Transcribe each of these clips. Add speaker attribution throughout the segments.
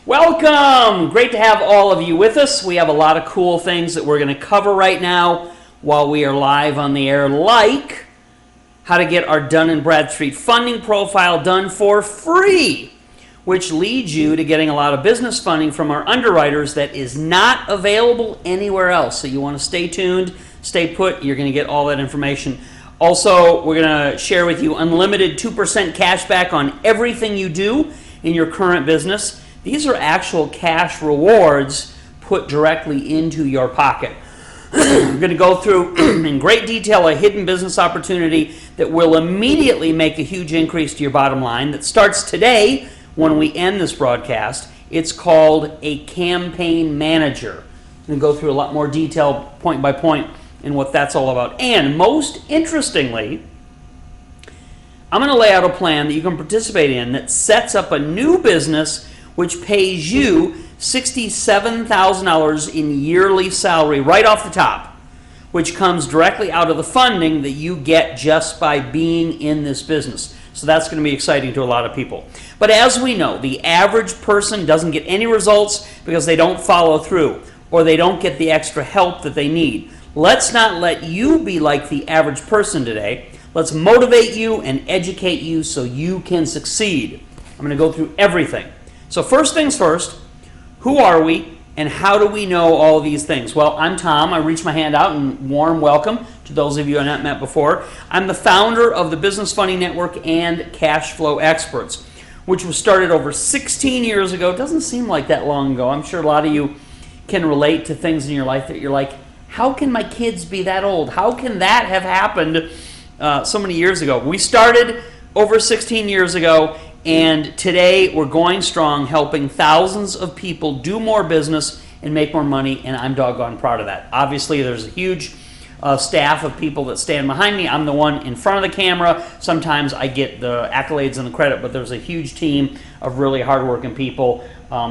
Speaker 1: Welcome! Great to have all of you with us. We have a lot of cool things that we're going to cover right now while we are live on the air, like how to get our Dun & Bradstreet funding profile done for free, which leads you to getting a lot of business funding from our underwriters that is not available anywhere else. So you want to stay tuned, stay put. You're going to get all that information. Also, we're going to share with you unlimited 2% cash back on everything you do in your current business. These are actual cash rewards put directly into your pocket. We're going to go through in great detail a hidden business opportunity that will immediately make a huge increase to your bottom line that starts today when we end this broadcast. It's called a campaign manager. I'm going to go through a lot more detail point by point in what that's all about. And most interestingly, I'm going to lay out a plan that you can participate in that sets up a new business which pays you $67,000 in yearly salary right off the top, which comes directly out of the funding that you get just by being in this business. So that's going to be exciting to a lot of people. But as we know, the average person doesn't get any results because they don't follow through or they don't get the extra help that they need. Let's not let you be like the average person today. Let's motivate you and educate you so you can succeed. I'm going to go through everything. So first things first, who are we and how do we know all these things? Well, I'm Tom. I reach my hand out and warm welcome to those of you I've not met before. I'm the founder of the Business Funding Network and Cash Flow Experts, which was started over 16 years ago. It doesn't seem like that long ago. I'm sure a lot of you can relate to things in your life that you're like, how can my kids be that old? How can that have happened so many years ago? We started over 16 years ago. And today we're going strong, helping thousands of people do more business and make more money, and I'm doggone proud of that. Obviously, there's a huge staff of people that stand behind me. I'm the one in front of the camera. Sometimes I get the accolades and the credit, but there's a huge team of really hardworking people,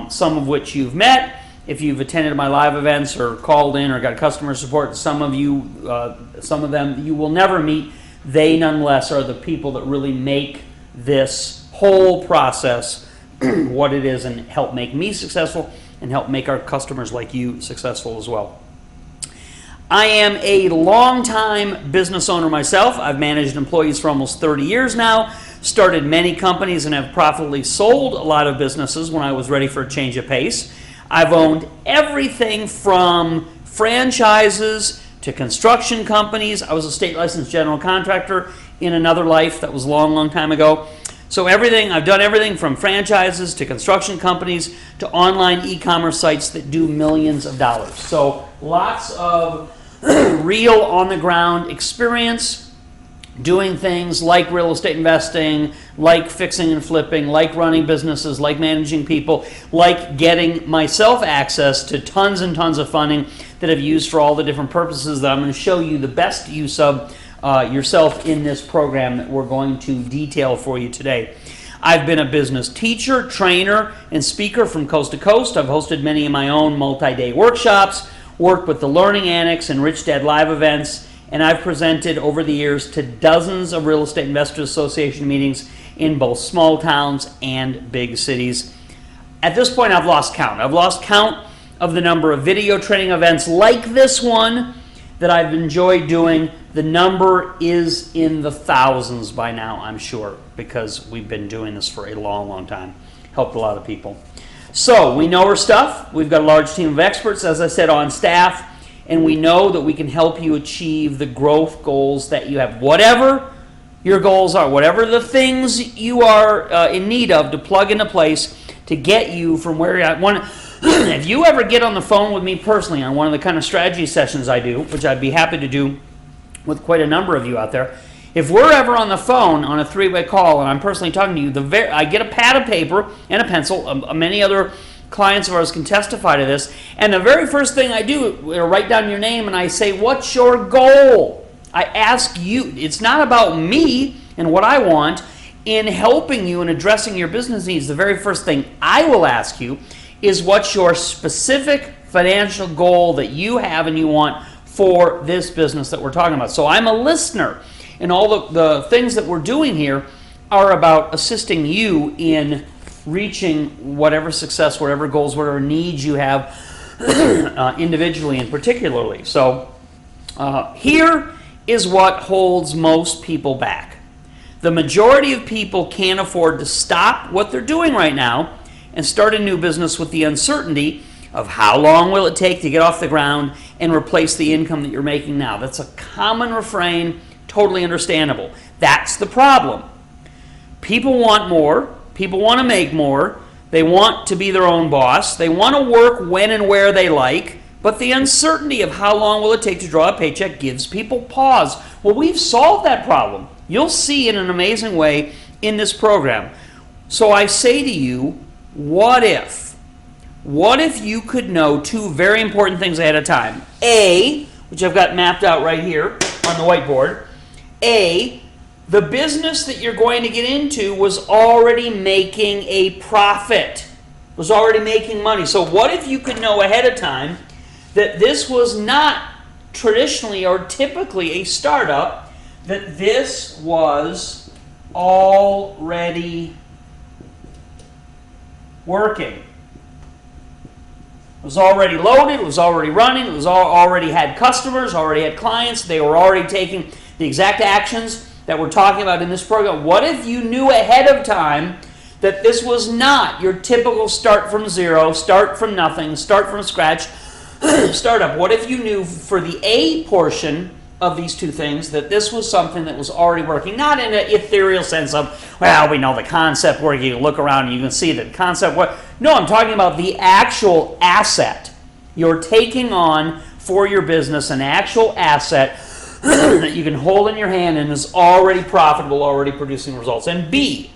Speaker 1: some of which you've met if you've attended my live events or called in or got customer support. Some of them you will never meet. They nonetheless are the people that really make this whole process what it is and help make me successful and help make our customers like you successful as well. I am a long-time business owner myself. I've managed employees for almost 30 years now, started many companies and have profitably sold a lot of businesses when I was ready for a change of pace. I've owned everything from franchises to construction companies. I was a state licensed general contractor in another life that was a long, long time ago. So I've done everything from franchises to construction companies to online e-commerce sites that do millions of dollars. So lots of real on-the-ground experience doing things like real estate investing, like fixing and flipping, like running businesses, like managing people, like getting myself access to tons and tons of funding that I've used for all the different purposes that I'm going to show you the best use of yourself in this program that we're going to detail for you today. I've been a business teacher, trainer, and speaker from coast to coast. I've hosted many of my own multi-day workshops, worked with the Learning Annex and Rich Dad Live events, and I've presented over the years to dozens of Real Estate Investors Association meetings in both small towns and big cities. At this point, I've lost count. I've lost count of the number of video training events like this one that I've enjoyed doing. The number is in the thousands by now, I'm sure, because we've been doing this for a long, long time. Helped a lot of people. So we know our stuff. We've got a large team of experts, as I said, on staff, and we know that we can help you achieve the growth goals that you have. Whatever your goals are, whatever the things you are in need of to plug into place to get you from where you're at. If you ever get on the phone with me personally on one of the kind of strategy sessions I do, which I'd be happy to do with quite a number of you out there, if we're ever on the phone on a three-way call and I'm personally talking to you, I get a pad of paper and a pencil. Many other clients of ours can testify to this. And the very first thing I do is write down your name and I say, what's your goal? I ask you. It's not about me and what I want. In helping you and addressing your business needs, the very first thing I will ask you is what's your specific financial goal that you have and you want for this business that we're talking about. So I'm a listener, and all the things that we're doing here are about assisting you in reaching whatever success, whatever goals, whatever needs you have individually and particularly. So here is what holds most people back. The majority of people can't afford to stop what they're doing right now and start a new business with the uncertainty of how long will it take to get off the ground and replace the income that you're making now. That's a common refrain, totally understandable. That's the problem. People want more. People want to make more. They want to be their own boss. They want to work when and where they like. But the uncertainty of how long will it take to draw a paycheck gives people pause. Well, we've solved that problem. You'll see in an amazing way in this program. So I say to you, what if? What if you could know two very important things ahead of time? A, which I've got mapped out right here on the whiteboard. A, the business that you're going to get into was already making a profit, was already making money. So what if you could know ahead of time that this was not traditionally or typically a startup, that this was already working? It was already loaded, it was already running, it was already had customers, already had clients, they were already taking the exact actions that we're talking about in this program. What if you knew ahead of time that this was not your typical start from zero, start from nothing, start from scratch startup? What if you knew for the A portion of these two things that this was something that was already working, not in an ethereal sense of, well, we know the concept working, you look around and you can see the concept work. No, I'm talking about the actual asset you're taking on for your business, an actual asset that you can hold in your hand and is already profitable, already producing results. And B,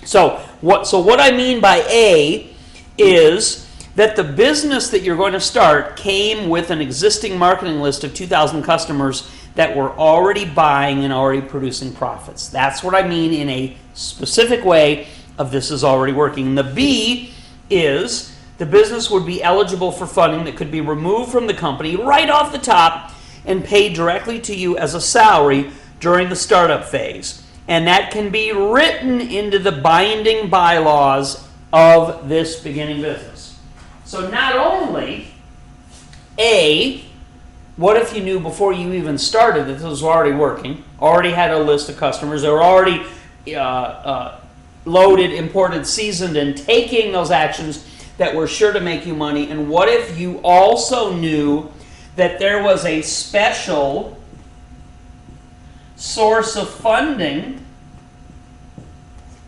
Speaker 1: so what I mean by A is that the business that you're going to start came with an existing marketing list of 2,000 customers that were already buying and already producing profits. That's what I mean in a specific way of this is already working. The B is the business would be eligible for funding that could be removed from the company right off the top and paid directly to you as a salary during the startup phase. And that can be written into the binding bylaws of this beginning business. So not only, A, what if you knew before you even started that this was already working, already had a list of customers, they were already loaded, imported, seasoned, and taking those actions that were sure to make you money? And what if you also knew that there was a special source of funding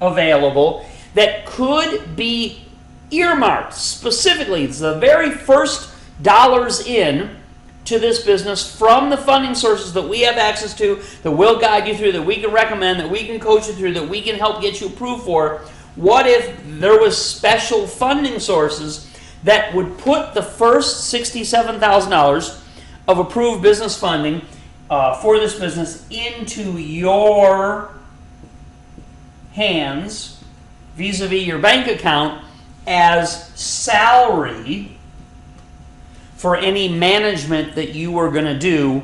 Speaker 1: available that could be earmarked specifically? It's the very first dollars in to this business from the funding sources that we have access to, that we'll guide you through, that we can recommend, that we can coach you through, that we can help get you approved for. What if there was special funding sources that would put the first $67,000 of approved business funding for this business into your hands vis-a-vis your bank account as salary for any management that you were going to do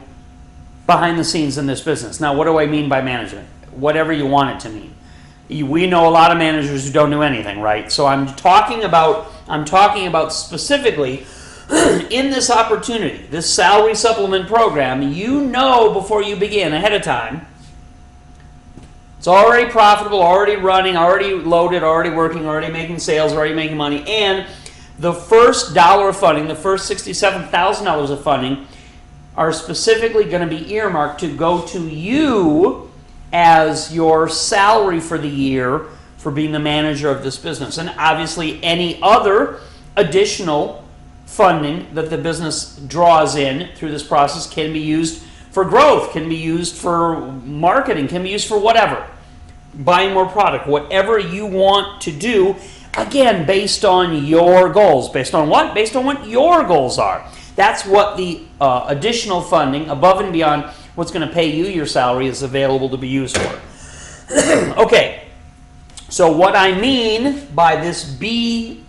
Speaker 1: behind the scenes in this business? Now, what do I mean by management? Whatever you want it to mean. We know a lot of managers who don't do anything, right? So I'm talking about specifically in this opportunity, this salary supplement program. You know before you begin ahead of time, it's already profitable, already running, already loaded, already working, already making sales, already making money, and the first dollar of funding, the first $67,000 of funding, are specifically going to be earmarked to go to you as your salary for the year for being the manager of this business. And obviously any other additional funding that the business draws in through this process can be used for growth, can be used for marketing, can be used for whatever. Buying more product, whatever you want to do, again, based on your goals. Based on what? Based on what your goals are. That's what the additional funding, above and beyond what's going to pay you your salary, is available to be used for. Okay, so what I mean by this B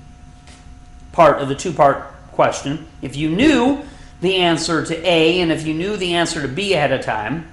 Speaker 1: part of the two-part question, if you knew the answer to A and if you knew the answer to B ahead of time,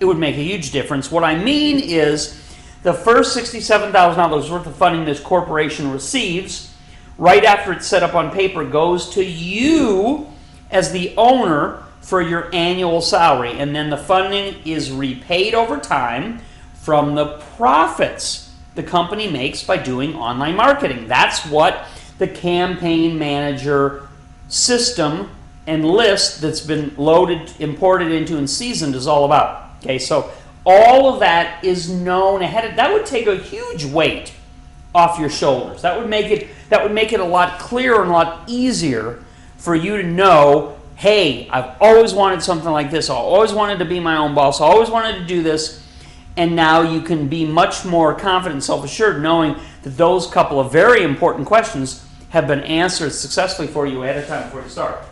Speaker 1: it would make a huge difference. What I mean is The first $67,000 worth of funding this corporation receives, right after it's set up on paper, goes to you as the owner for your annual salary. And then the funding is repaid over time from the profits the company makes by doing online marketing. That's what the Campaign Manager system and list that's been loaded, imported into, and seasoned is all about. Okay, so all of that is known ahead of. That would take a huge weight off your shoulders. That would make it a lot clearer and a lot easier for you to know, hey, I've always wanted something like this. I always wanted to be my own boss. I always wanted to do this. And now you can be much more confident and self-assured knowing that those couple of very important questions have been answered successfully for you ahead of time before you start.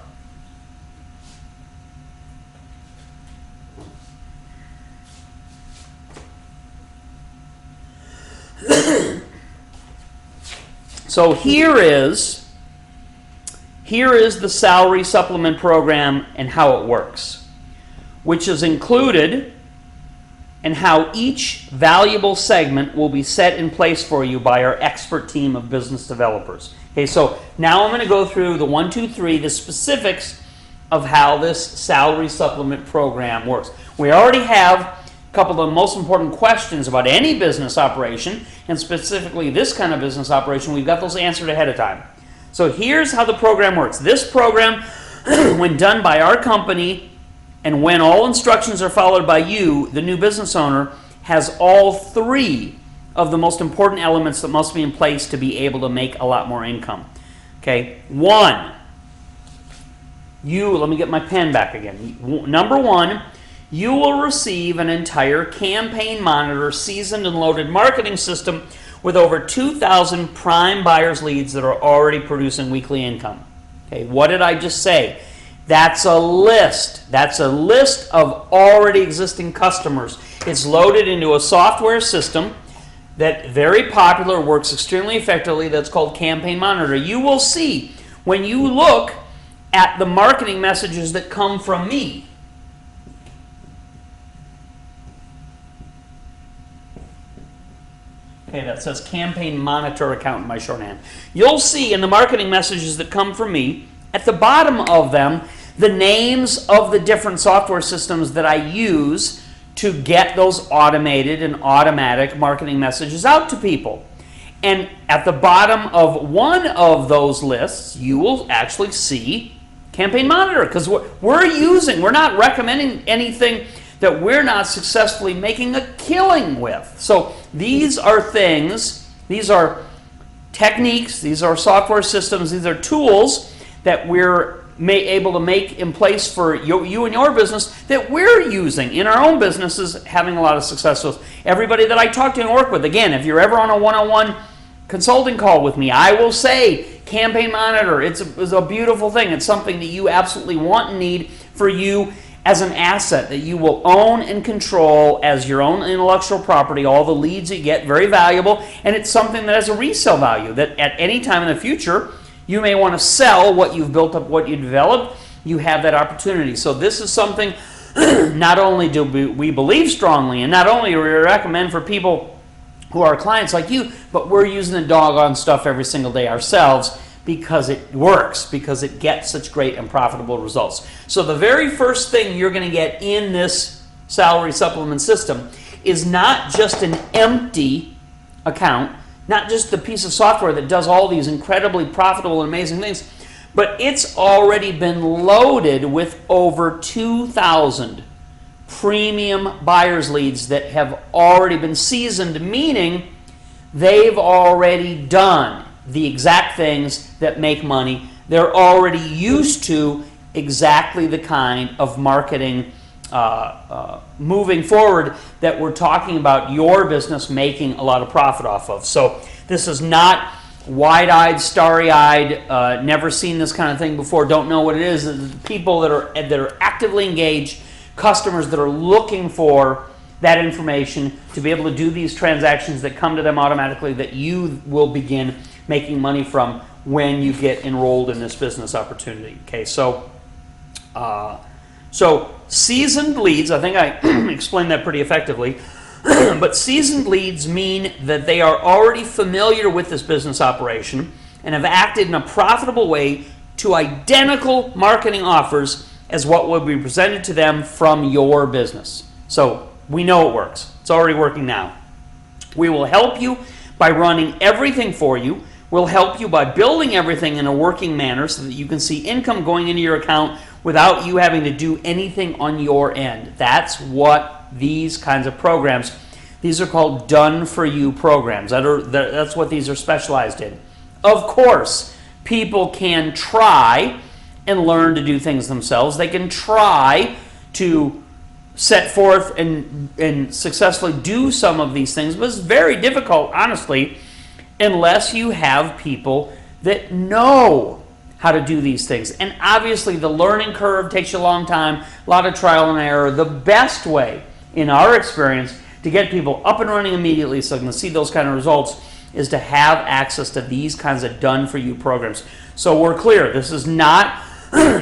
Speaker 1: So here is the salary supplement program and how it works, which is included and how each valuable segment will be set in place for you by our expert team of business developers. Okay, so now I'm going to go through the 1, 2, 3, the specifics of how this salary supplement program works. We already have a couple of the most important questions about any business operation, and specifically this kind of business operation. We've got those answered ahead of time. So here's how the program works. This program, when done by our company, and when all instructions are followed by you, the new business owner, has all three of the most important elements that must be in place to be able to make a lot more income. Okay, one, let me get my pen back again. Number one, you will receive an entire Campaign Monitor seasoned and loaded marketing system with over 2,000 prime buyers leads that are already producing weekly income. Okay, what did I just say? That's a list. That's a list of already existing customers. It's loaded into a software system that very popular, works extremely effectively, that's called Campaign Monitor. You will see when you look at the marketing messages that come from me. Okay, that says Campaign Monitor account in my shorthand. You'll see in the marketing messages that come from me, at the bottom of them, the names of the different software systems that I use to get those automated and automatic marketing messages out to people. And at the bottom of one of those lists, you will actually see Campaign Monitor, because we're not recommending anything that we're not successfully making a killing with. So these are things, these are techniques, these are software systems, these are tools that we're able to make in place for you and your business that we're using in our own businesses, having a lot of success with. Everybody that I talk to and work with, again, if you're ever on a one-on-one consulting call with me, I will say Campaign Monitor, it's a beautiful thing. It's something that you absolutely want and need for you as an asset that you will own and control as your own intellectual property. All the leads that you get, very valuable, and it's something that has a resale value that at any time in the future you may want to sell what you've built up, what you developed. You have that opportunity. So this is something not only do we believe strongly, and not only do we recommend for people who are clients like you, but we're using the doggone stuff every single day ourselves because it works, because it gets such great and profitable results. So the very first thing you're going to get in this salary supplement system is not just an empty account, not just the piece of software that does all these incredibly profitable and amazing things, but it's already been loaded with over 2,000 premium buyers leads that have already been seasoned, meaning they've already done the exact things that make money. They're already used to exactly the kind of marketing moving forward that we're talking about your business making a lot of profit off of. So this is not wide-eyed, starry-eyed, never seen this kind of thing before, don't know what it is. The people that are actively engaged, customers that are looking for that information to be able to do these transactions that come to them automatically that you will begin making money from when you get enrolled in this business opportunity. Okay, so seasoned leads, I think I explained that pretty effectively. But seasoned leads mean that they are already familiar with this business operation and have acted in a profitable way to identical marketing offers as what will be presented to them from your business. So we know it works. It's already working now. We will help you by running everything for you. We'll help you by building everything in a working manner so that you can see income going into your account without you having to do anything on your end. That's what these kinds of programs, these are called done-for-you programs. That's what these are specialized in. Of course, people can try and learn to do things themselves. They can try to set forth and successfully do some of these things, but it's very difficult, honestly, unless you have people that know how to do these things. And obviously, the learning curve takes you a long time, a lot of trial and error. The best way, in our experience, to get people up and running immediately so they can see those kind of results is to have access to these kinds of done-for-you programs. So we're clear, this is not,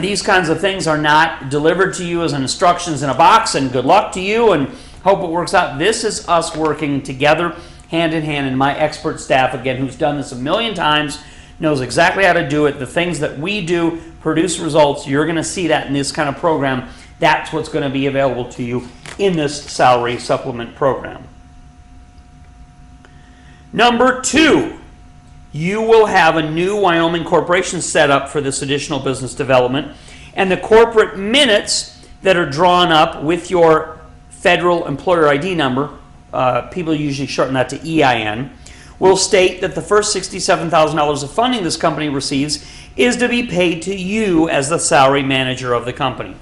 Speaker 1: these kinds of things are not delivered to you as instructions in a box and good luck to you and hope it works out. This is us working together, hand in hand, and my expert staff, again, who's done this a million times, knows exactly how to do it. The things that we do produce results. You're going to see that in this kind of program. That's what's going to be available to you in this salary supplement program. Number 2, you will have a new Wyoming corporation set up for this additional business development, and the corporate minutes that are drawn up with your federal employer ID number, people usually shorten that to EIN, will state that the first $67,000 of funding this company receives is to be paid to you as the salary manager of the company.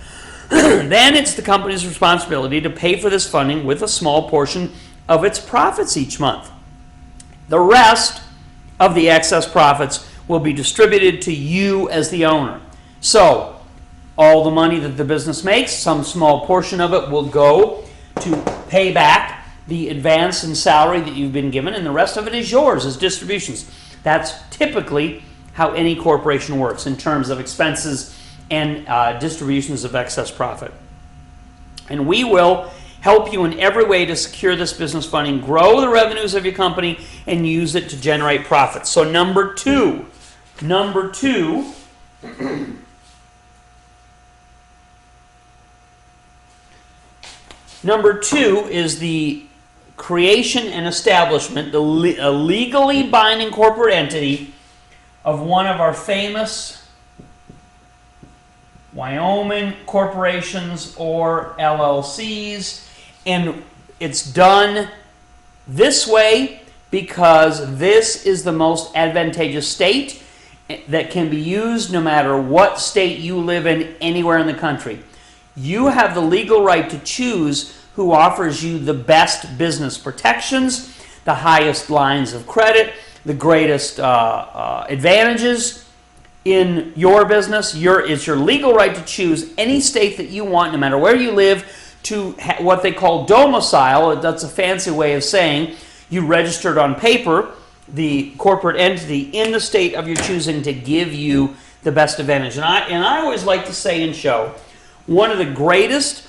Speaker 1: Then it's the company's responsibility to pay for this funding with a small portion of its profits each month. The rest of the excess profits will be distributed to you as the owner. So, all the money that the business makes, some small portion of it will go to pay back the advance in salary that you've been given, and the rest of it is yours as distributions. That's typically how any corporation works in terms of expenses and distributions of excess profit. And we will help you in every way to secure this business funding, grow the revenues of your company, and use it to generate profits. So number two is the creation and establishment, a legally binding corporate entity of one of our famous Wyoming corporations or LLCs, and it's done this way because this is the most advantageous state that can be used no matter what state you live in anywhere in the country. You have the legal right to choose who offers you the best business protections, the highest lines of credit, the greatest advantages in your business. It's your legal right to choose any state that you want, no matter where you live, to what they call domicile. That's a fancy way of saying you registered on paper the corporate entity in the state of your choosing to give you the best advantage. And I always like to say and show one of the greatest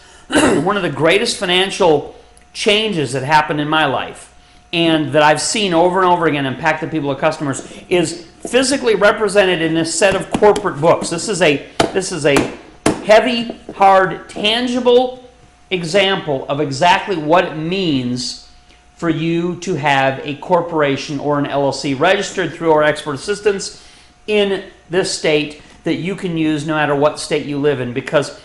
Speaker 1: financial changes that happened in my life, and that I've seen over and over again impact the people or customers, is physically represented in this set of corporate books. This is a heavy, hard, tangible example of exactly what it means for you to have a corporation or an LLC registered through our expert assistants in this state that you can use no matter what state you live in, because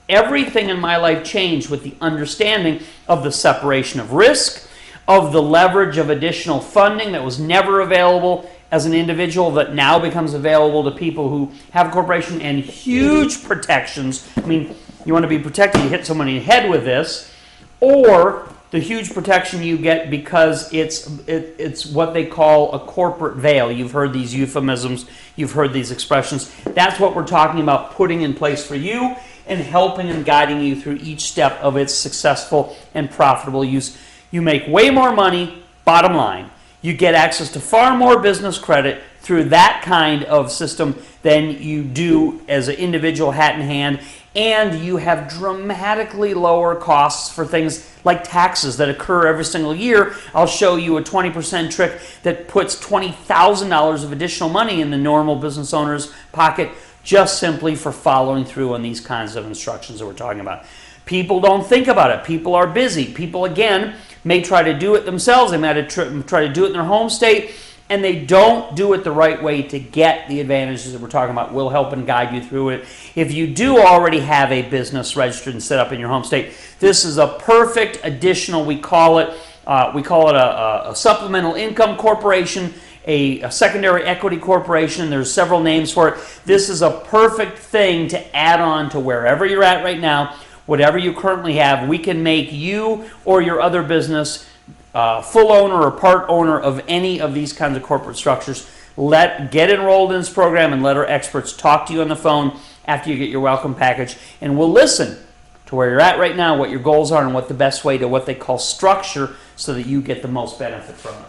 Speaker 1: everything in my life changed with the understanding of the separation of risk, of the leverage of additional funding that was never available as an individual that now becomes available to people who have a corporation, and huge protections. I mean, you want to be protected, you hit someone in the head with this, or the huge protection you get because it's what they call a corporate veil. You've heard these euphemisms, you've heard these expressions. That's what we're talking about putting in place for you and helping and guiding you through each step of its successful and profitable use. You make way more money, bottom line. You get access to far more business credit, through that kind of system than you do as an individual hat in hand. And you have dramatically lower costs for things like taxes that occur every single year. I'll show you a 20% trick that puts $20,000 of additional money in the normal business owner's pocket just simply for following through on these kinds of instructions that we're talking about. People don't think about it. People are busy. People, again, may try to do it themselves. They might try to do it in their home state, and they don't do it the right way to get the advantages that we're talking about. We'll help and guide you through it. If you do already have a business registered and set up in your home state, this is a perfect additional, we call it a supplemental income corporation, a secondary equity corporation. There's several names for it. This is a perfect thing to add on to wherever you're at right now, whatever you currently have. We can make you or your other business full owner or part owner of any of these kinds of corporate structures. Get enrolled in this program and let our experts talk to you on the phone after you get your welcome package, and we'll listen to where you're at right now, what your goals are, and what the best way to what they call structure so that you get the most benefit from it.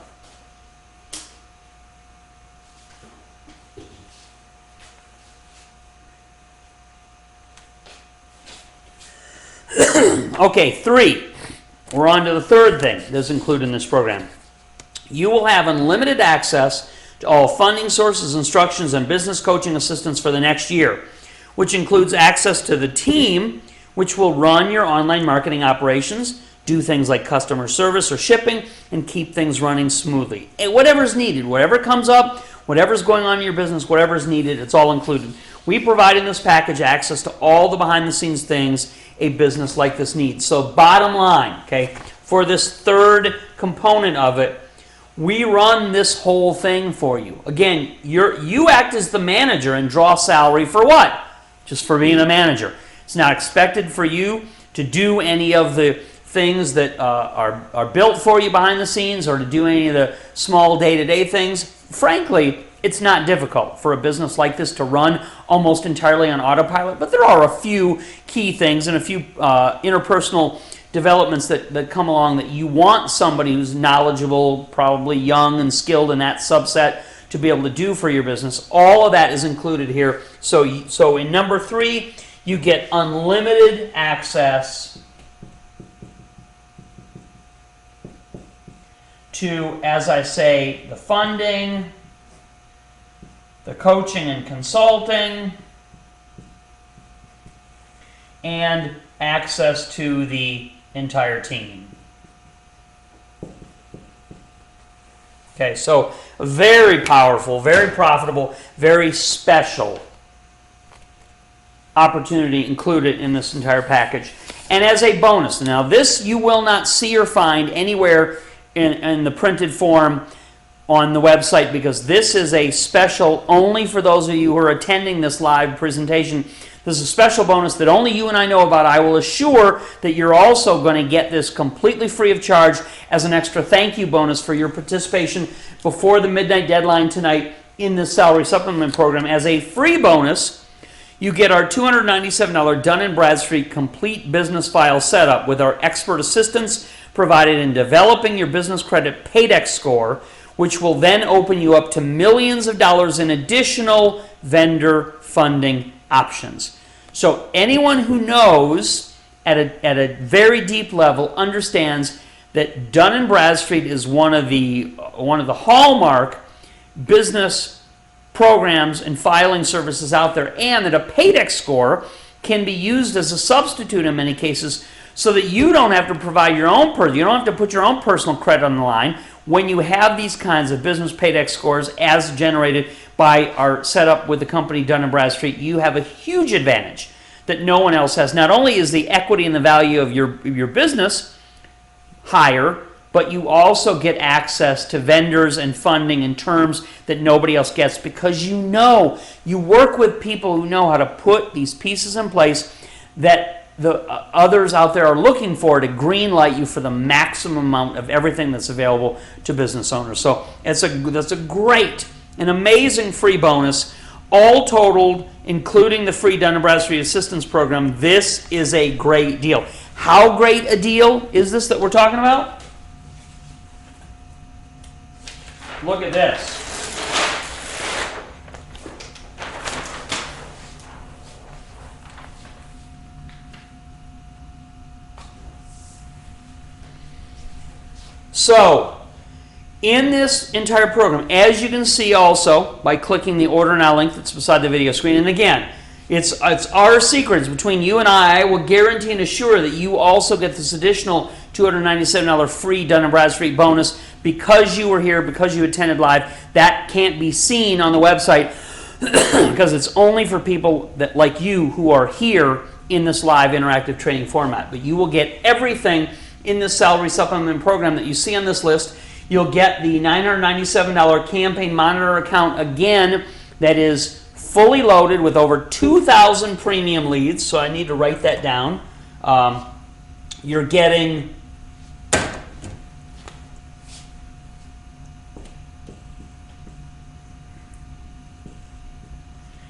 Speaker 1: Okay, 3. We're on to the third thing that's included in this program. You will have unlimited access to all funding sources, instructions, and business coaching assistance for the next year, which includes access to the team, which will run your online marketing operations, do things like customer service or shipping, and keep things running smoothly. And whatever's needed, whatever comes up, whatever's going on in your business, whatever's needed, it's all included. We provide in this package access to all the behind-the-scenes things a business like this needs. So bottom line, okay, for this third component of it, we run this whole thing for you. Again, you act as the manager and draw salary for what? Just for being a manager. It's not expected for you to do any of the things that are built for you behind the scenes or to do any of the small day-to-day things. Frankly, it's not difficult for a business like this to run almost entirely on autopilot, but there are a few key things and a few interpersonal developments that come along that you want somebody who's knowledgeable, probably young and skilled in that subset to be able to do for your business. All of that is included here. So in number 3, you get unlimited access to, as I say, the funding, the coaching and consulting, and access to the entire team. Okay, so very powerful, very profitable, very special opportunity included in this entire package. And as a bonus, now this you will not see or find anywhere in the printed form on the website, because this is a special only for those of you who are attending this live presentation. This is a special bonus that only you and I know about. I will assure that you're also going to get this completely free of charge as an extra thank you bonus for your participation before the midnight deadline tonight in this salary supplement program. As a free bonus, you get our $297 Dun & Bradstreet complete business file setup with our expert assistance provided in developing your business credit Paydex score, which will then open you up to millions of dollars in additional vendor funding options. So anyone who knows at a very deep level understands that Dun & Bradstreet is one of the hallmark business programs and filing services out there, and that a Paydex score can be used as a substitute in many cases, so that you don't have to provide your own you don't have to put your own personal credit on the line when you have these kinds of business Paydex scores as generated by our setup with the company Dun & Bradstreet. You have a huge advantage that no one else has. Not only is the equity and the value of your business higher, but you also get access to vendors and funding in terms that nobody else gets, because you work with people who know how to put these pieces in place that the others out there are looking for to green light you for the maximum amount of everything that's available to business owners. So that's a great, an amazing free bonus. All totaled, including the free Dun & Bradstreet Assistance Program, this is a great deal. How great a deal is this that we're talking about? Look at this. So, in this entire program, as you can see also by clicking the Order Now link that's beside the video screen, and again, it's our secrets between you and I will guarantee and assure that you also get this additional $297 free Dun & Bradstreet bonus because you were here, because you attended live. That can't be seen on the website because it's only for people that like you who are here in this live interactive training format. But you will get everything in this salary supplement program that you see on this list. You'll get the $997 campaign monitor account again that is fully loaded with over 2,000 premium leads. So I need to write that down. You're getting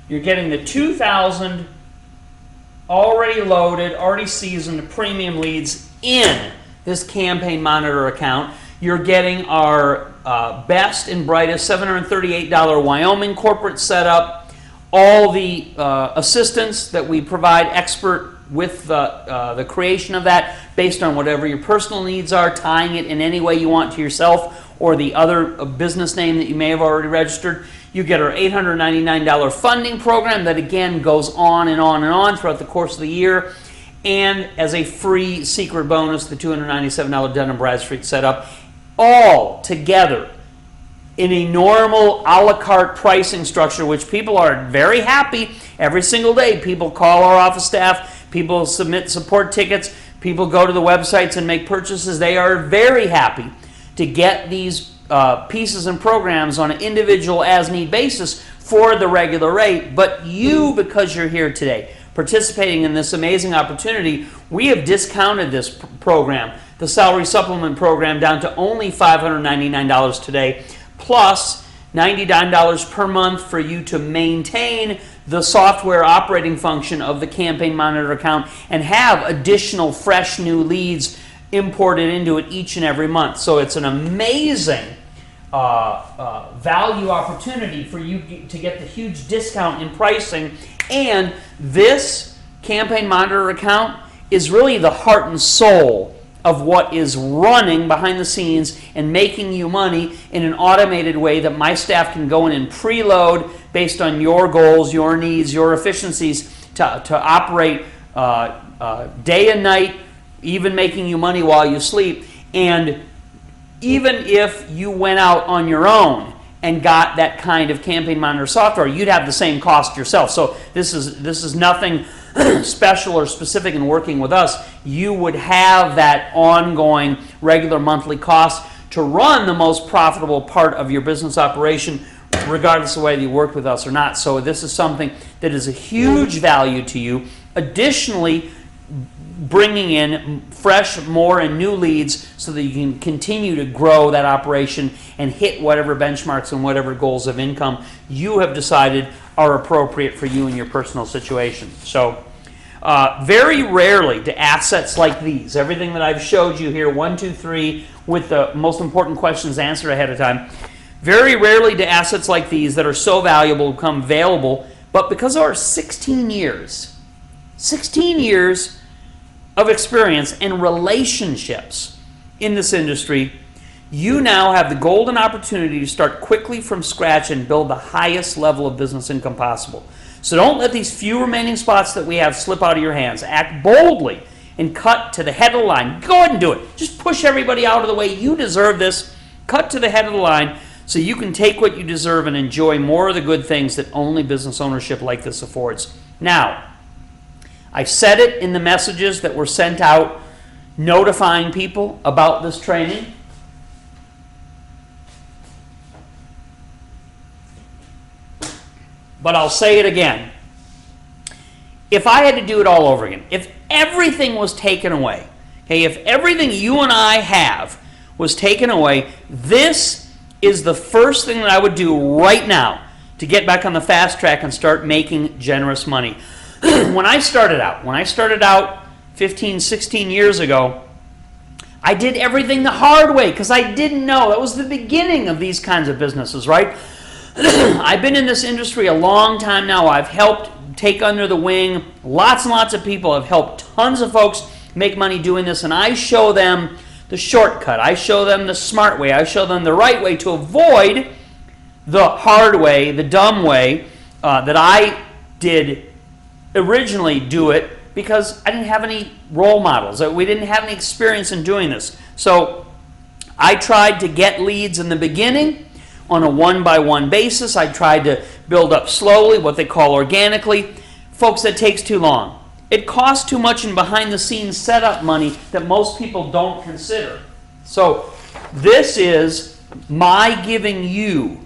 Speaker 1: the 2,000 already loaded, already seasoned premium leads in this campaign monitor account. You're getting our best and brightest $738 Wyoming corporate setup, all the assistance that we provide, expert with the creation of that based on whatever your personal needs are, tying it in any way you want to yourself or the other business name that you may have already registered. You get our $899 funding program that again goes on and on and on throughout the course of the year. And as a free secret bonus, the $297 Dun & Bradstreet setup, all together in a normal a la carte pricing structure, which people are very happy every single day. People call our office staff, people submit support tickets, people go to the websites and make purchases. They are very happy to get these pieces and programs on an individual as-need basis for the regular rate. But you, because you're here today, participating in this amazing opportunity, we have discounted this program, the salary supplement program, down to only $599 today, plus $99 per month for you to maintain the software operating function of the campaign monitor account and have additional fresh new leads imported into it each and every month. So it's an amazing value opportunity for you to get the huge discount in pricing. And this campaign monitor account is really the heart and soul of what is running behind the scenes and making you money in an automated way that my staff can go in and preload based on your goals, your needs, your efficiencies to operate day and night, even making you money while you sleep. And even if you went out on your own and got that kind of campaign monitor software, you'd have the same cost yourself. So this is nothing special or specific in working with us. You would have that ongoing regular monthly cost to run the most profitable part of your business operation, regardless of whether you work with us or not. So this is something that is a huge value to you. Additionally, bringing in fresh, more, and new leads so that you can continue to grow that operation and hit whatever benchmarks and whatever goals of income you have decided are appropriate for you in your personal situation. So very rarely do assets like these, everything that I've showed you here, 1, 2, 3, with the most important questions answered ahead of time, very rarely do assets like these that are so valuable become available. But because of our 16 years of experience and relationships in this industry, you now have the golden opportunity to start quickly from scratch and build the highest level of business income possible. So don't let these few remaining spots that we have slip out of your hands. Act boldly and cut to the head of the line. Go ahead and do it. Just push everybody out of the way. You deserve this. Cut to the head of the line so you can take what you deserve and enjoy more of the good things that only business ownership like this affords. Now, I said it in the messages that were sent out notifying people about this training. But I'll say it again. If I had to do it all over again, if everything was taken away, okay, if everything you and I have was taken away, this is the first thing that I would do right now to get back on the fast track and start making generous money. When I started out 15, 16 years ago, I did everything the hard way because I didn't know. That was the beginning of these kinds of businesses, right? I've been in this industry a long time now. I've helped take under the wing lots and lots of people. I've helped tons of folks make money doing this, and I show them the shortcut. I show them the smart way. I show them the right way to avoid the hard way, the dumb way that I did originally do it because I didn't have any role models. We didn't have any experience in doing this. So I tried to get leads in the beginning on a one-by-one basis. I tried to build up slowly, what they call organically. Folks, that takes too long. It costs too much in behind-the-scenes setup money that most people don't consider. So this is my giving you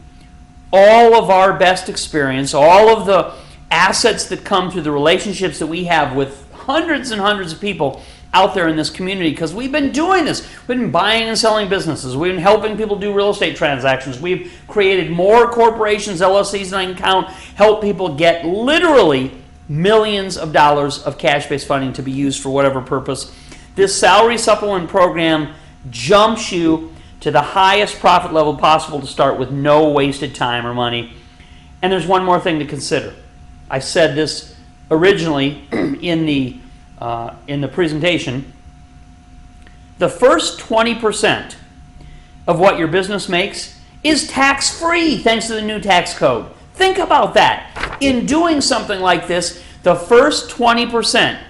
Speaker 1: all of our best experience, all of the assets that come through the relationships that we have with hundreds and hundreds of people out there in this community, because we've been doing this. We've been buying and selling businesses. We've been helping people do real estate transactions. We've created more corporations, LLCs than I can count, help people get literally millions of dollars of cash-based funding to be used for whatever purpose. This salary supplement program jumps you to the highest profit level possible to start with no wasted time or money. And there's one more thing to consider. I said this originally in the presentation. The first 20% of what your business makes is tax-free thanks to the new tax code. Think about that. In doing something like this, the first 20%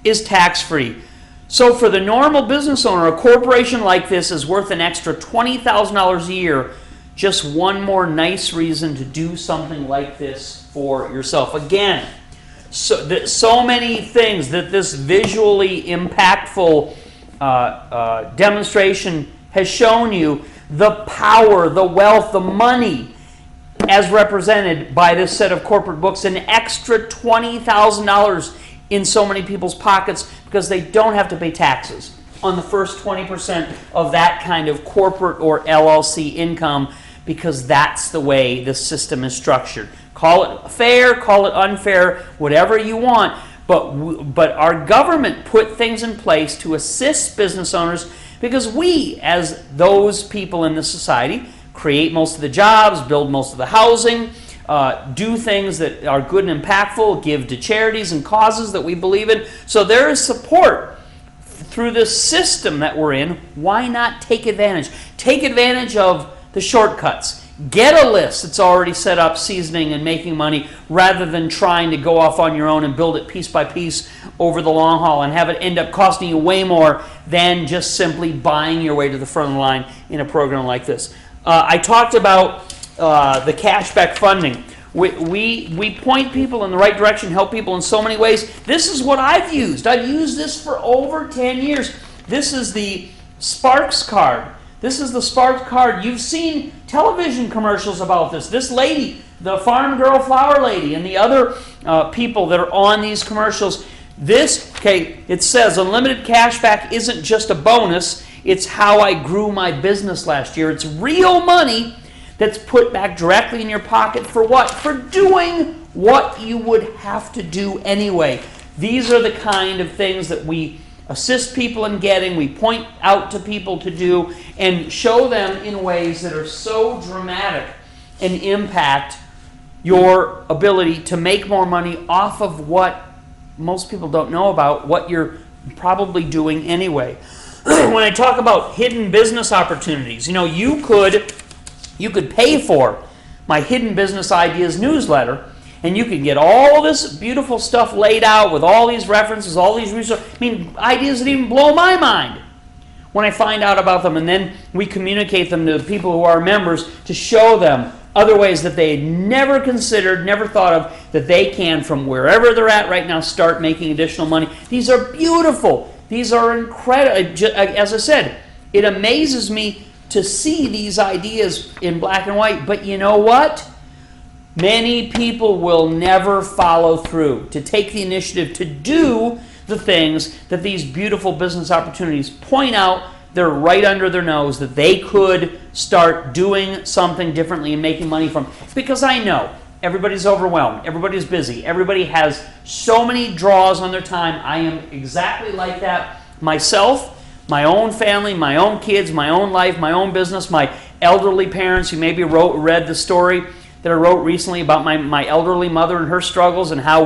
Speaker 1: is tax-free. So for the normal business owner, a corporation like this is worth an extra $20,000 a year. Just one more nice reason to do something like this for yourself. Again, so many things that this visually impactful demonstration has shown you. The power, the wealth, the money as represented by this set of corporate books, an extra $20,000 in so many people's pockets because they don't have to pay taxes on the first 20% of that kind of corporate or LLC income, because that's the way the system is structured. Call it fair, call it unfair, whatever you want, but our government put things in place to assist business owners because we, as those people in the society, create most of the jobs, build most of the housing, do things that are good and impactful, give to charities and causes that we believe in. So there is support through this system that we're in. Why not take advantage? Take advantage of the shortcuts. Get a list that's already set up, seasoning and making money, rather than trying to go off on your own and build it piece by piece over the long haul and have it end up costing you way more than just simply buying your way to the front of the line in a program like this. I talked about the cashback funding. We point people in the right direction, help people in so many ways. This is what I've used. I've used this for over 10 years. This is the Sparks card. This is the Sparks card. You've seen television commercials about this. This lady, the Farm Girl Flower Lady, and the other people that are on these commercials. It says unlimited cashback isn't just a bonus. It's how I grew my business last year. It's real money that's put back directly in your pocket for what? For doing what you would have to do anyway. These are the kind of things that we assist people in getting, we point out to people to do, and show them in ways that are so dramatic and impact your ability to make more money off of what most people don't know about, what you're probably doing anyway. When I talk about hidden business opportunities, you could pay for my Hidden Business Ideas newsletter, and you could get all this beautiful stuff laid out with all these references, all these resources. Ideas that even blow my mind when I find out about them, and then we communicate them to the people who are members to show them other ways that they had never considered, never thought of, that they can, from wherever they're at right now, start making additional money. These are beautiful. These are incredible. As I said, it amazes me to see these ideas in black and white, but you know what? Many people will never follow through to take the initiative to do the things that these beautiful business opportunities point out. They're right under their nose that they could start doing something differently and making money from. Because I know everybody's overwhelmed, everybody's busy, everybody has so many draws on their time. I am exactly like that myself. My own family, my own kids, my own life, my own business, my elderly parents. You maybe read the story that I wrote recently about my elderly mother and her struggles, and how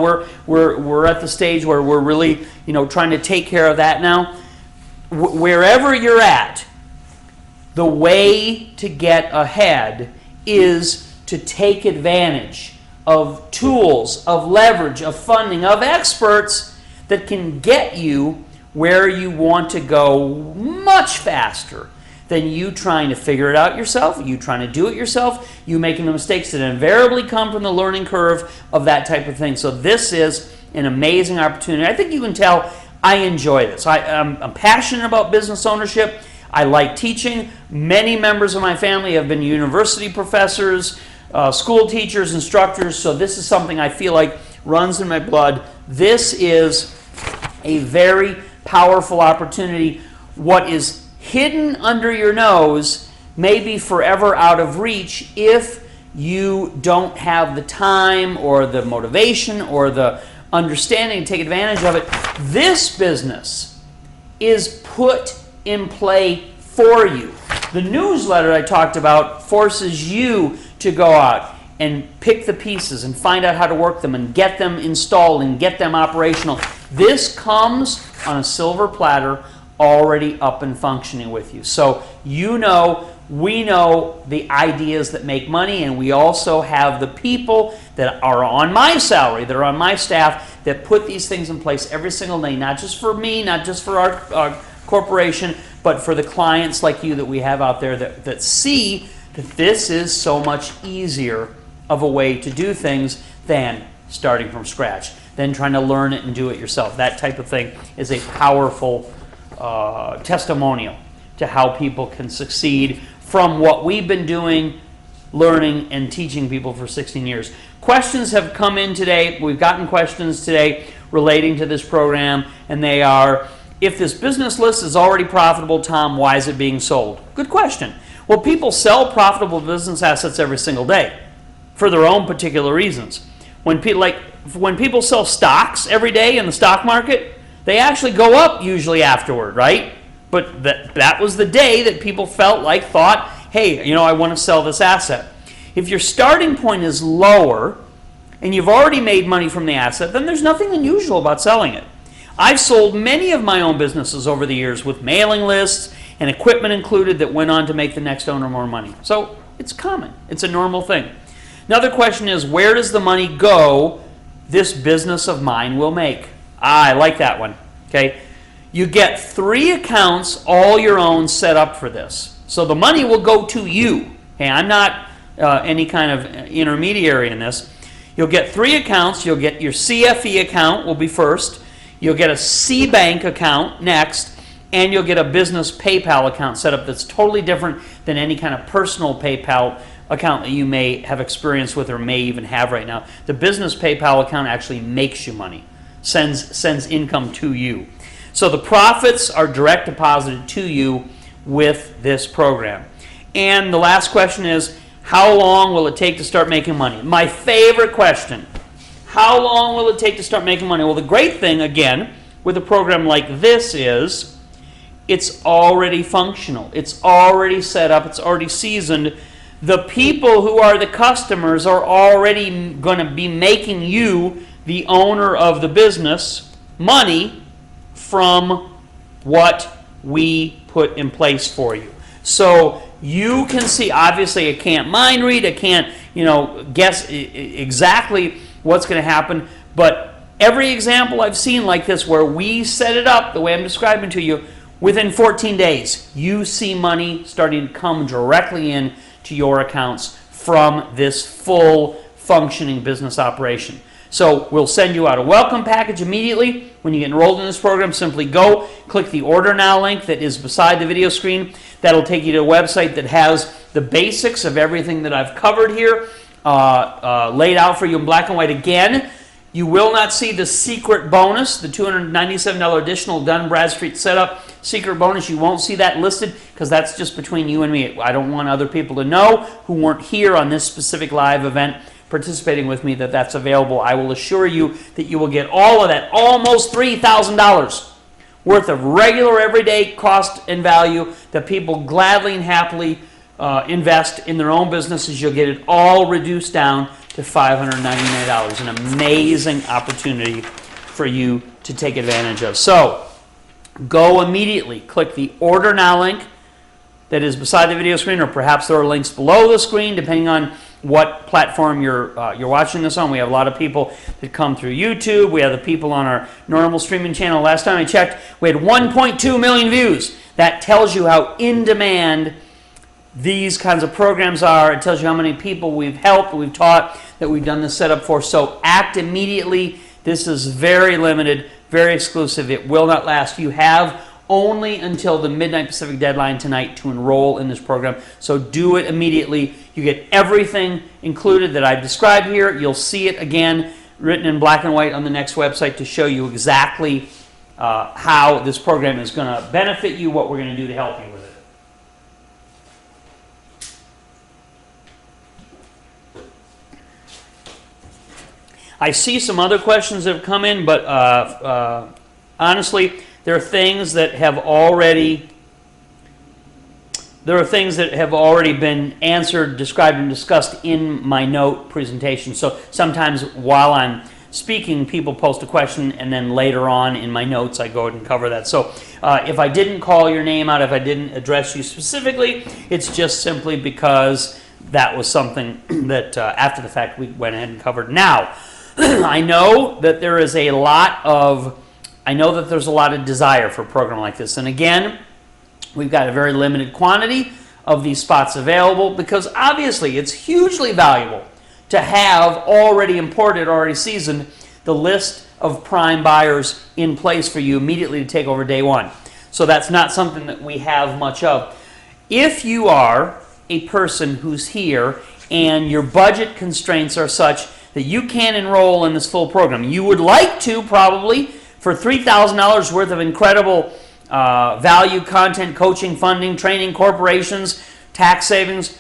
Speaker 1: we're at the stage where we're really trying to take care of that now. wherever you're at, the way to get ahead is to take advantage of tools, of leverage, of funding, of experts that can get you where you want to go much faster than you trying to figure it out yourself, you trying to do it yourself, you making the mistakes that invariably come from the learning curve of that type of thing. So this is an amazing opportunity. I think you can tell I enjoy this. I'm passionate about business ownership. I like teaching. Many members of my family have been university professors, school teachers, instructors, so this is something I feel like runs in my blood. This is a very powerful opportunity. What is hidden under your nose may be forever out of reach if you don't have the time or the motivation or the understanding to take advantage of it. This business is put in play for you. The newsletter I talked about forces you to go out and pick the pieces and find out how to work them and get them installed and get them operational. This comes on a silver platter already up and functioning with you. So you know, we know the ideas that make money, and we also have the people that are on my salary, that are on my staff, that put these things in place every single day, not just for me, not just for our corporation, but for the clients like you that we have out there that see that this is so much easier of a way to do things than starting from scratch, than trying to learn it and do it yourself. That type of thing is a powerful testimonial to how people can succeed from what we've been doing, learning, and teaching people for 16 years. Questions have come in today. We've gotten questions today relating to this program, and they are, if this business list is already profitable, Tom, why is it being sold? Good question. Well, people sell profitable business assets every single day for their own particular reasons. When people sell stocks every day in the stock market, they actually go up usually afterward, right? But that was the day that people thought, hey, I want to sell this asset. If your starting point is lower and you've already made money from the asset, then there's nothing unusual about selling it. I've sold many of my own businesses over the years with mailing lists and equipment included that went on to make the next owner more money. So it's common. It's a normal thing. Another question is, where does the money go this business of mine will make? I like that one. Okay. You get 3 accounts, all your own, set up for this. So the money will go to you. Okay, I'm not any kind of intermediary in this. You'll get 3 accounts. You'll get your CFE account will be first. You'll get a CBank account next. And you'll get a business PayPal account set up that's totally different than any kind of personal PayPal account that you may have experience with or may even have right now. The business PayPal account actually makes you money, sends income to you. So the profits are direct deposited to you with this program. And the last question is, how long will it take to start making money? My favorite question. How long will it take to start making money? Well, the great thing, again, with a program like this is it's already functional. It's already set up. It's already seasoned. The people who are the customers are already going to be making you, the owner of the business, money from what we put in place for you. So you can see, obviously I can't mind read, I can't, guess exactly what's going to happen, but every example I've seen like this where we set it up the way I'm describing to you, within 14 days, you see money starting to come directly in to your accounts from this full functioning business operation. So we'll send you out a welcome package immediately. When you get enrolled in this program, simply go, click the Order Now link that is beside the video screen. That'll take you to a website that has the basics of everything that I've covered here laid out for you in black and white. Again, you will not see the secret bonus, the $297 additional Dun Bradstreet setup secret bonus. You won't see that listed because that's just between you and me. I don't want other people to know who weren't here on this specific live event participating with me that that's available. I will assure you that you will get all of that, almost $3,000 worth of regular everyday cost and value that people gladly and happily invest in their own businesses. You'll get it all reduced down to $599. An amazing opportunity for you to take advantage of. So go immediately. Click the Order Now link that is beside the video screen, or perhaps there are links below the screen, depending on what platform you're watching this on. We have a lot of people that come through YouTube. We have the people on our normal streaming channel. Last time I checked, we had 1.2 million views. That tells you how in demand these kinds of programs are. It tells you how many people we've helped, we've taught, that we've done this setup for. So act immediately. This is very limited, very exclusive. It will not last. You have only until the midnight Pacific deadline tonight to enroll in this program. So do it immediately. You get everything included that I've described here. You'll see it again written in black and white on the next website to show you exactly how this program is going to benefit you, what we're going to do to help you with it. I see some other questions that have come in, but honestly, there are things that have already been answered, described, and discussed in my note presentation. So sometimes while I'm speaking, people post a question, and then later on in my notes, I go ahead and cover that. So if I didn't call your name out, if I didn't address you specifically, it's just simply because that was something that after the fact we went ahead and covered. Now, I know that there's a lot of desire for a program like this. And again, we've got a very limited quantity of these spots available because obviously it's hugely valuable to have already imported, already seasoned, the list of prime buyers in place for you immediately to take over day one. So that's not something that we have much of. If you are a person who's here and your budget constraints are such that you can't enroll in this full program, you would like to probably for $3,000 worth of incredible value, content, coaching, funding, training, corporations, tax savings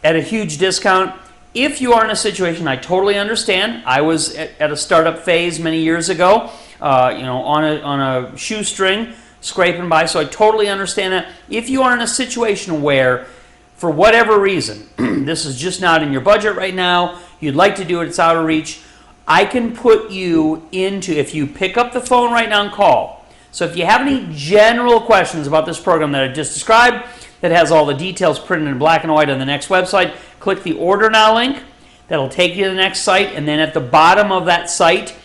Speaker 1: at a huge discount. If you are in a situation, I totally understand. I was at a startup phase many years ago, on a shoestring, scraping by, so I totally understand that. If you are in a situation where, for whatever reason, this is just not in your budget right now, you'd like to do it, it's out of reach, I can put you into, if you pick up the phone right now and call. So if you have any general questions about this program that I just described, that has all the details printed in black and white on the next website, click the Order Now link. That'll take you to the next site, and then at the bottom of that site,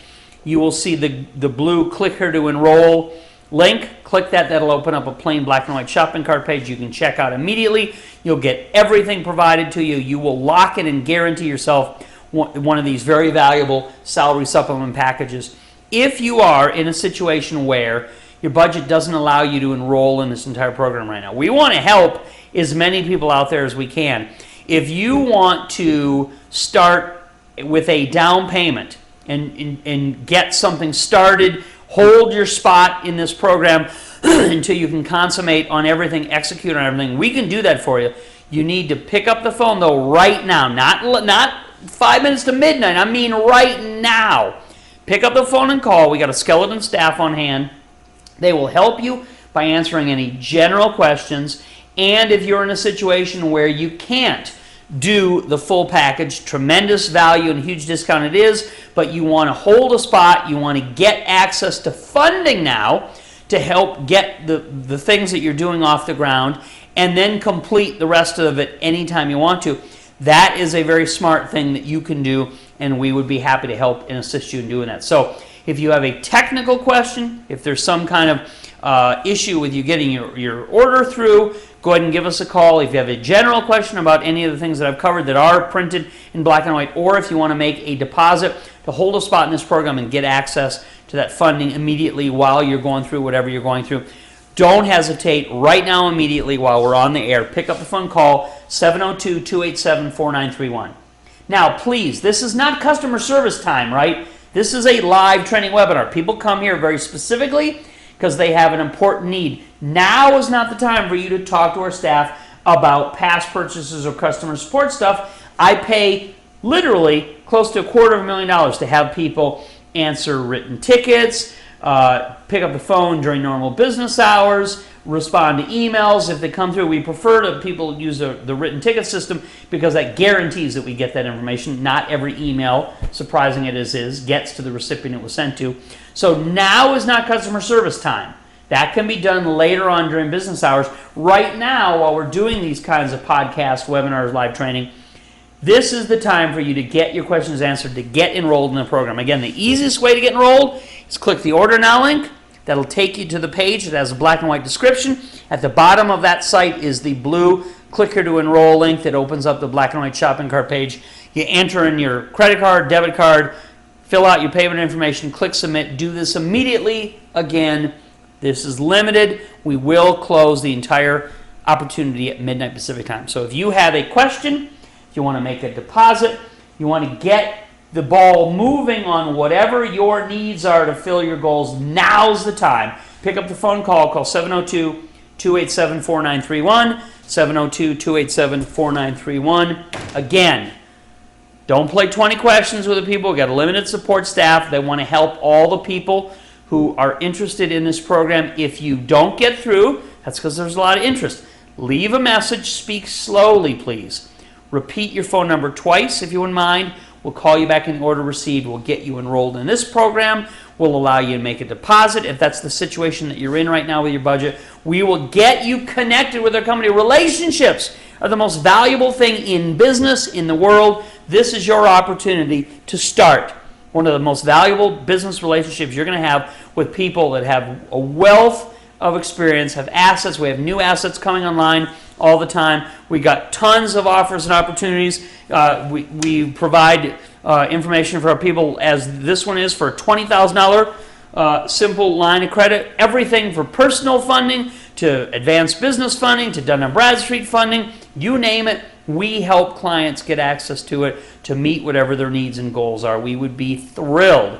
Speaker 1: you will see the blue Click Here to Enroll link. Click that. That'll open up a plain black and white shopping cart page you can check out immediately. You'll get everything provided to you. You will lock in and guarantee yourself one of these very valuable salary supplement packages. If you are in a situation where your budget doesn't allow you to enroll in this entire program right now, we want to help as many people out there as we can. If you want to start with a down payment and get something started, hold your spot in this program until you can consummate on everything, execute on everything, we can do that for you. You need to pick up the phone, though, right now. Not 5 minutes to midnight. I mean right now. Pick up the phone and call. We got a skeleton staff on hand. They will help you by answering any general questions. And if you're in a situation where you can't do the full package, tremendous value and huge discount it is, but you want to hold a spot, you want to get access to funding now to help get the things that you're doing off the ground, and then complete the rest of it anytime you want to, that is a very smart thing that you can do, and we would be happy to help and assist you in doing that. So if you have a technical question, if there's some kind of issue with you getting your order through, go ahead and give us a call. If you have a general question about any of the things that I've covered that are printed in black and white, or if you want to make a deposit to hold a spot in this program and get access to that funding immediately while you're going through whatever you're going through, don't hesitate right now immediately while we're on the air. Pick up the phone, call 702-287-4931. Now, please, this is not customer service time, right? This is a live training webinar. People come here very specifically because they have an important need. Now is not the time for you to talk to our staff about past purchases or customer support stuff. I pay literally close to $250,000 to have people answer written tickets, pick up the phone during normal business hours, respond to emails if they come through. We prefer to people use the written ticket system because that guarantees that we get that information. Not every email, surprising it as is, gets to the recipient it was sent to. So now is not customer service time. That can be done later on during business hours. Right now, while we're doing these kinds of podcasts, webinars, live training, this is the time for you to get your questions answered, to get enrolled in the program. Again, the easiest way to get enrolled is click the Order Now link. That'll take you to the page that has a black and white description. At the bottom of that site is the blue click here to enroll link that opens up the black and white shopping cart page. You enter in your credit card, debit card, fill out your payment information, click submit. Do this immediately. Again, this is limited. We will close the entire opportunity at midnight Pacific time. So if you have a question, if you want to make a deposit, you want to get the ball moving on whatever your needs are to fill your goals, now's the time. Pick up the phone call 702-287-4931, 702-287-4931. Again, don't play 20 questions with the people. We've got a limited support staff. They want to help all the people who are interested in this program. If you don't get through, that's because there's a lot of interest. Leave a message. Speak slowly, please. Repeat your phone number twice, if you wouldn't mind. We'll call you back in the order received. We'll get you enrolled in this program. We'll allow you to make a deposit if that's the situation that you're in right now with your budget. We will get you connected with our company. Relationships are the most valuable thing in business, in the world. This is your opportunity to start one of the most valuable business relationships you're going to have with people that have a wealth of experience, have assets. We have new assets coming online all the time. We got tons of offers and opportunities. We provide information for our people, as this one is, for a $20,000 simple line of credit. Everything from personal funding to advanced business funding to Dun & Bradstreet funding. You name it, we help clients get access to it to meet whatever their needs and goals are. We would be thrilled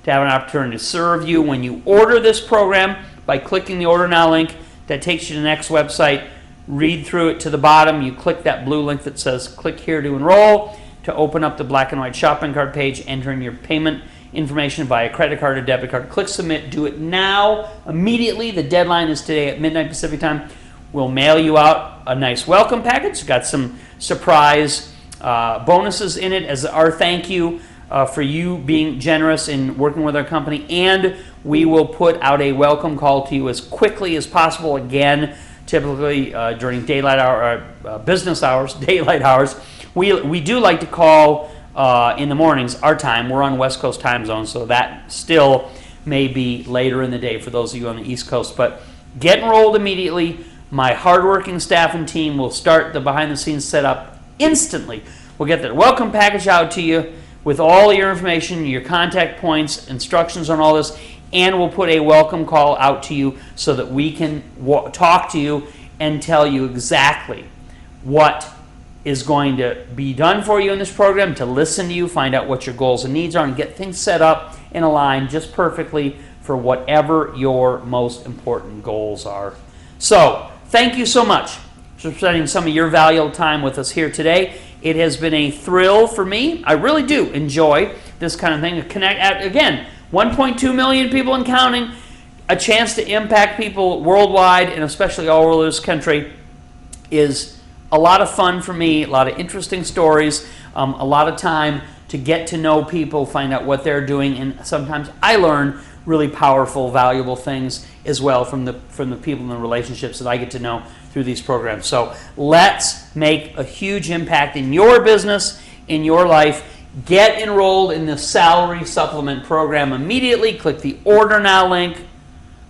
Speaker 1: to have an opportunity to serve you when you order this program by clicking the Order Now link. That takes you to the next website. Read through it to the bottom. You click that blue link that says click here to enroll to open up the black and white shopping cart page. Enter in your payment information via credit card or debit card. Click submit. Do it now, immediately. The deadline is today at midnight Pacific time. We'll mail you out a nice welcome package. It's got some surprise bonuses in it as our thank you for you being generous in working with our company. And we will put out a welcome call to you as quickly as possible. Again, typically during daylight hour, business hours, daylight hours. We do like to call in the mornings, our time. We're on West Coast time zone, so that still may be later in the day for those of you on the East Coast. But get enrolled immediately. My hardworking staff and team will start the behind-the-scenes setup instantly. We'll get the welcome package out to you with all your information, your contact points, instructions on all this, and we'll put a welcome call out to you so that we can talk to you and tell you exactly what is going to be done for you in this program, to listen to you, find out what your goals and needs are, and get things set up and aligned just perfectly for whatever your most important goals are. So, thank you so much for spending some of your valuable time with us here today. It has been a thrill for me. I really do enjoy this kind of thing. To connect, again, 1.2 million people and counting, a chance to impact people worldwide and especially all over this country is a lot of fun for me, a lot of interesting stories, a lot of time to get to know people, find out what they're doing, and sometimes I learn really powerful, valuable things as well from the people and the relationships that I get to know through these programs. So let's make a huge impact in your business, in your life. Get enrolled in the Salary Supplement Program immediately. Click the Order Now link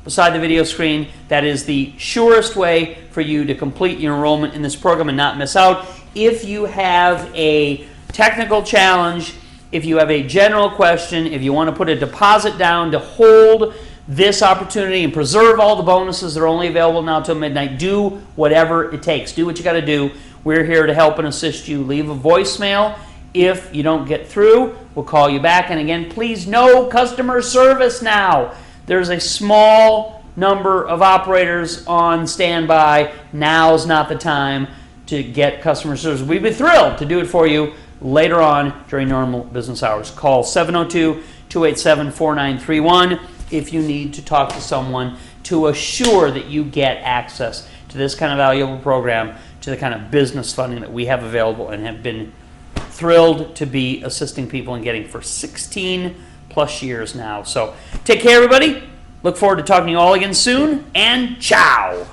Speaker 1: beside the video screen. That is the surest way for you to complete your enrollment in this program and not miss out. If you have a technical challenge, if you have a general question, if you want to put a deposit down to hold this opportunity and preserve all the bonuses that are only available now till midnight, do whatever it takes. Do what you got to do. We're here to help and assist you. Leave a voicemail. If you don't get through, we'll call you back. And again, please, no customer service now. There's a small number of operators on standby. Now's not the time to get customer service. We'd be thrilled to do it for you later on during normal business hours. Call 702-287-4931 if you need to talk to someone to assure that you get access to this kind of valuable program, to the kind of business funding that we have available and have been thrilled to be assisting people in getting for 16 plus years now. So take care, everybody. Look forward to talking to you all again soon, and ciao!